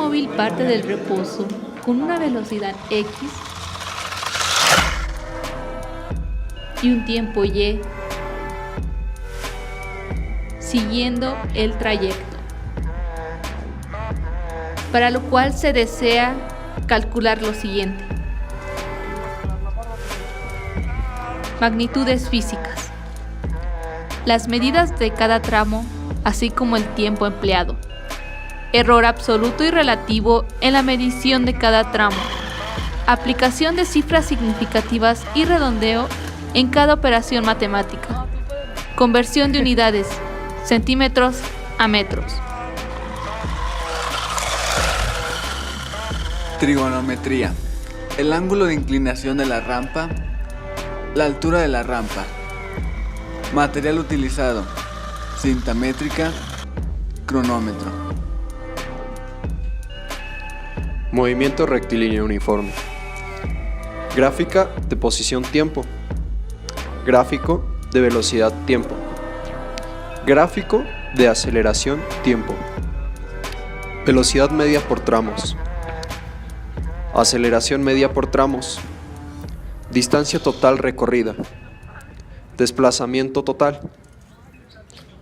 móvil parte del reposo con una velocidad x y un tiempo y, siguiendo el trayecto, para lo cual se desea calcular lo siguiente. Magnitudes físicas. Las medidas de cada tramo, así como el tiempo empleado. Error absoluto y relativo en la medición de cada tramo. Aplicación de cifras significativas y redondeo en cada operación matemática. Conversión de unidades, centímetros a metros. Trigonometría. El ángulo de inclinación de la rampa, la altura de la rampa. Material utilizado: cinta métrica, cronómetro. Movimiento rectilíneo uniforme. Gráfica de posición-tiempo. Gráfico de velocidad-tiempo. Gráfico de aceleración-tiempo. Velocidad media por tramos. Aceleración media por tramos. Distancia total recorrida. Desplazamiento total.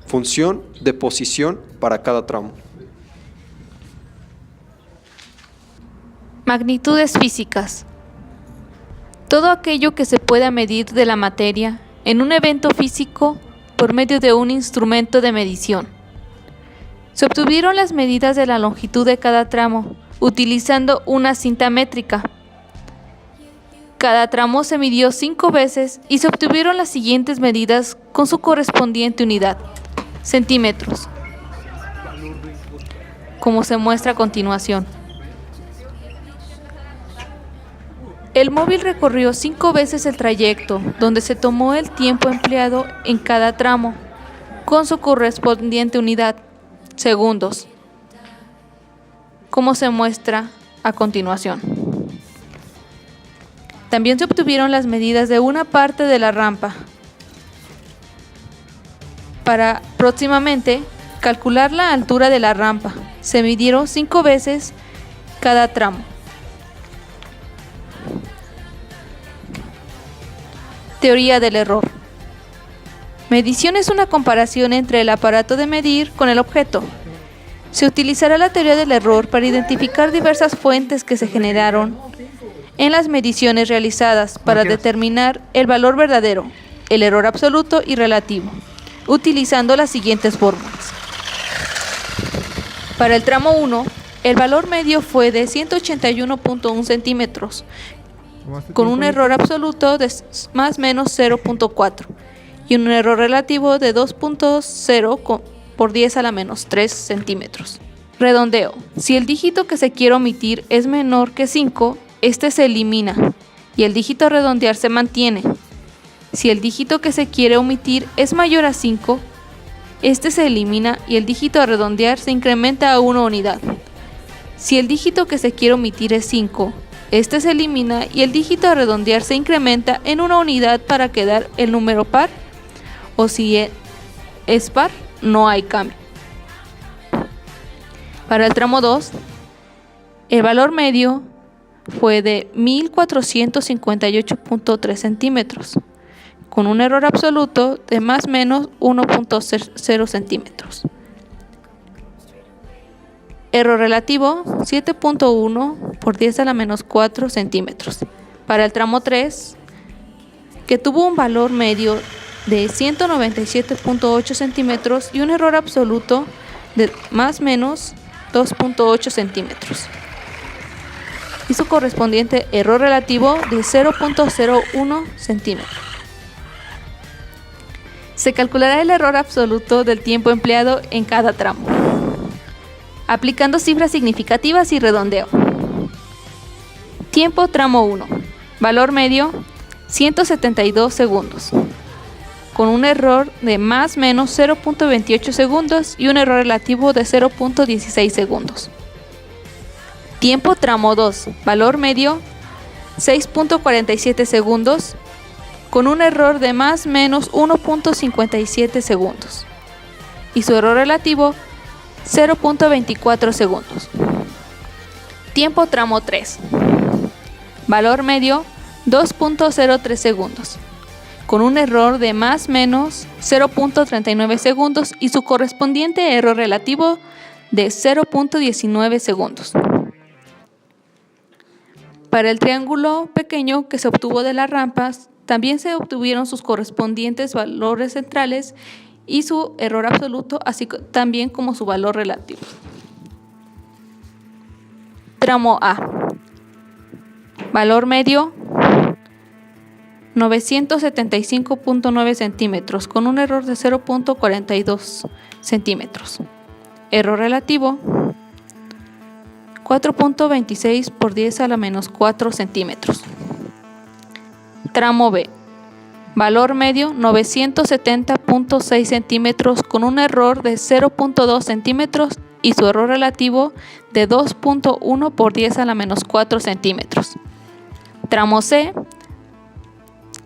Función de posición para cada tramo. Magnitudes físicas. Todo aquello que se pueda medir de la materia en un evento físico por medio de un instrumento de medición. Se obtuvieron las medidas de la longitud de cada tramo utilizando una cinta métrica. Cada tramo se midió 5 veces y se obtuvieron las siguientes medidas con su correspondiente unidad: centímetros, como se muestra a continuación. El móvil recorrió 5 veces el trayecto, donde se tomó el tiempo empleado en cada tramo, con su correspondiente unidad, segundos, como se muestra a continuación. También se obtuvieron las medidas de una parte de la rampa, para próximamente calcular la altura de la rampa. Se midieron 5 veces cada tramo. Teoría del error. Medición es una comparación entre el aparato de medir con el objeto. Se utilizará la teoría del error para identificar diversas fuentes que se generaron en las mediciones realizadas para determinar el valor verdadero, el error absoluto y relativo, utilizando las siguientes fórmulas. Para el tramo 1, el valor medio fue de 181.1 centímetros, con un error absoluto de más menos 0.4 y un error relativo de 2.0 por 10 a la menos 3 centímetros. Redondeo. Si el dígito que se quiere omitir es menor que 5, este se elimina y el dígito a redondear se mantiene. Si el dígito que se quiere omitir es mayor a 5, este se elimina y el dígito a redondear se incrementa a 1 unidad. Si el dígito que se quiere omitir es 5, este se elimina y el dígito a redondear se incrementa en 1 unidad para quedar el número par, o si es par, no hay cambio. Para el tramo 2, el valor medio fue de 1458.3 centímetros, con un error absoluto de más menos 1.0 centímetros. Error relativo 7.1 por 10 a la menos 4 centímetros. Para el tramo 3, que tuvo un valor medio de 197.8 centímetros y un error absoluto de más menos 2.8 centímetros. Y su correspondiente error relativo de 0.01 centímetros. Se calculará el error absoluto del tiempo empleado en cada tramo, aplicando cifras significativas y redondeo. Tiempo tramo 1. Valor medio 172 segundos, con un error de más menos 0.28 segundos y un error relativo de 0.16 segundos. Tiempo tramo 2. Valor medio 6.47 segundos, con un error de más menos 1.57 segundos y su error relativo 0.24 segundos. Tiempo tramo 3. Valor medio 2.03 segundos, con un error de más menos 0.39 segundos y su correspondiente error relativo de 0.19 segundos. Para el triángulo pequeño que se obtuvo de las rampas, también se obtuvieron sus correspondientes valores centrales y su error absoluto, así también como su valor relativo. Tramo A. Valor medio 975.9 centímetros, con un error de 0.42 centímetros. Error relativo 4.26 por 10 a la menos 4 centímetros. Tramo B. Valor medio 970.6 centímetros, con un error de 0.2 centímetros y su error relativo de 2.1 por 10 a la menos 4 centímetros. Tramo C.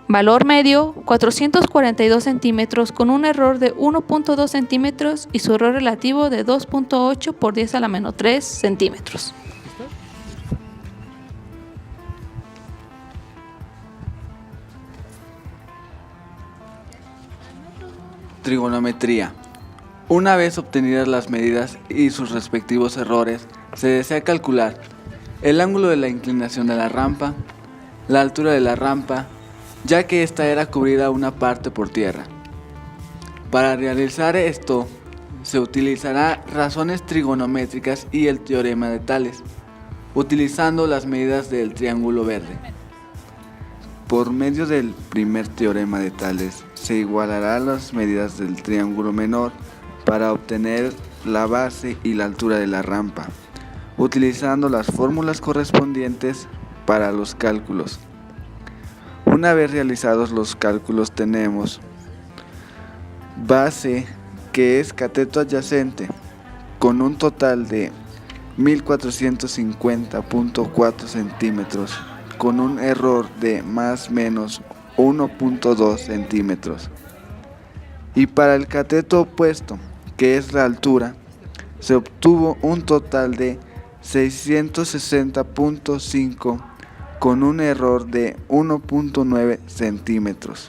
Valor medio 442 centímetros, con un error de 1.2 centímetros y su error relativo de 2.8 por 10 a la menos 3 centímetros. Trigonometría. Una vez obtenidas las medidas y sus respectivos errores, se desea calcular el ángulo de la inclinación de la rampa, la altura de la rampa, ya que esta era cubrida una parte por tierra. Para realizar esto, se utilizará razones trigonométricas y el teorema de Tales, utilizando las medidas del triángulo verde. Por medio del primer teorema de Tales, se igualará las medidas del triángulo menor para obtener la base y la altura de la rampa, utilizando las fórmulas correspondientes para los cálculos. Una vez realizados los cálculos, tenemos base, que es cateto adyacente, con un total de 1450.4 centímetros, con un error de más menos 1.2 centímetros. Y para el cateto opuesto, que es la altura, se obtuvo un total de 660.5 con un error de 1.9 centímetros.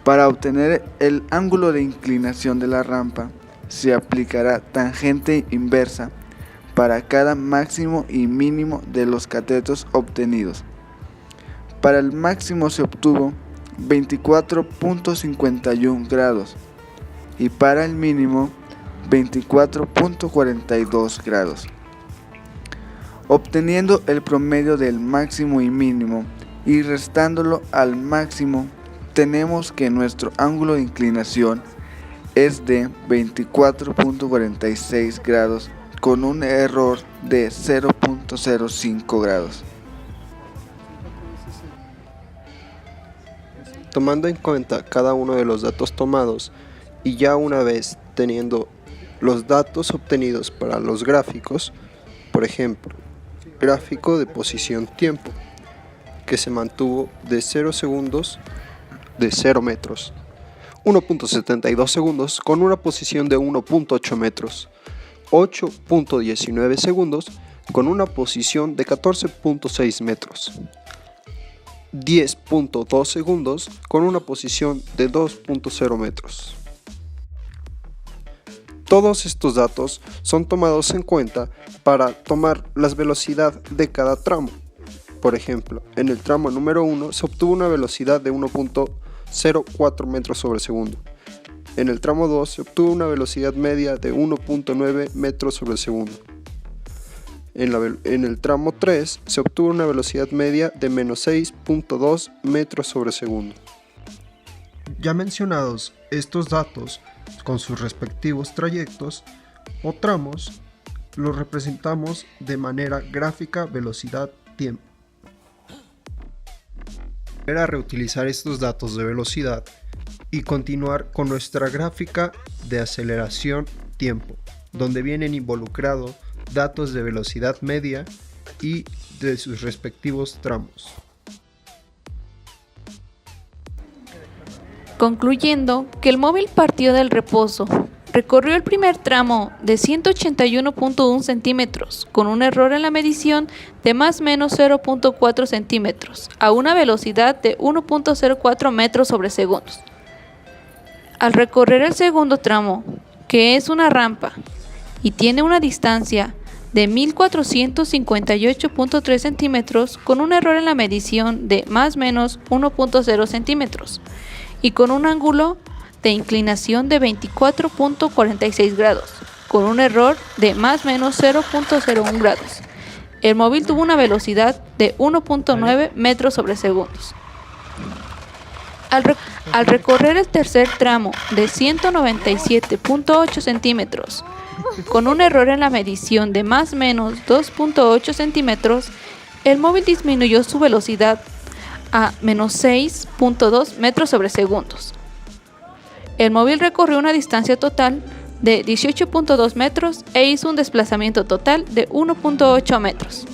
Para obtener el ángulo de inclinación de la rampa, se aplicará tangente inversa para cada máximo y mínimo de los catetos obtenidos. Para el máximo se obtuvo 24.51 grados y para el mínimo 24.42 grados. Obteniendo el promedio del máximo y mínimo y restándolo al máximo, tenemos que nuestro ángulo de inclinación es de 24.46 grados con un error de 0.05 grados. Tomando en cuenta cada uno de los datos tomados y ya una vez teniendo los datos obtenidos para los gráficos, por ejemplo, gráfico de posición tiempo, que se mantuvo de 0 segundos de 0 metros, 1.72 segundos con una posición de 1.8 metros, 8.19 segundos con una posición de 14.6 metros, 10.2 segundos con una posición de 2.0 metros. Todos estos datos son tomados en cuenta para tomar la velocidad de cada tramo. Por ejemplo, en el tramo número 1 se obtuvo una velocidad de 1.04 metros sobre segundo. En el tramo 2 se obtuvo una velocidad media de 1.9 metros sobre segundo. En el tramo 3 se obtuvo una velocidad media de menos 6.2 metros sobre segundo. Ya mencionados estos datos con sus respectivos trayectos o tramos, los representamos de manera gráfica velocidad-tiempo. Para reutilizar estos datos de velocidad y continuar con nuestra gráfica de aceleración-tiempo, donde vienen involucrados datos de velocidad media y de sus respectivos tramos. Concluyendo que el móvil partió del reposo, recorrió el primer tramo de 181.1 centímetros con un error en la medición de más o menos 0.4 centímetros a una velocidad de 1.04 metros sobre segundos. Al recorrer el segundo tramo, que es una rampa y tiene una distancia de 1458.3 centímetros con un error en la medición de más o menos 1.0 centímetros y con un ángulo de inclinación de 24.46 grados, con un error de más o menos 0.01 grados. El móvil tuvo una velocidad de 1.9 metros sobre segundos. Al recorrer el tercer tramo de 197.8 centímetros, con un error en la medición de más o menos 2.8 centímetros, el móvil disminuyó su velocidad a menos 6.2 metros sobre segundos. El móvil recorrió una distancia total de 18.2 metros e hizo un desplazamiento total de 1.8 metros.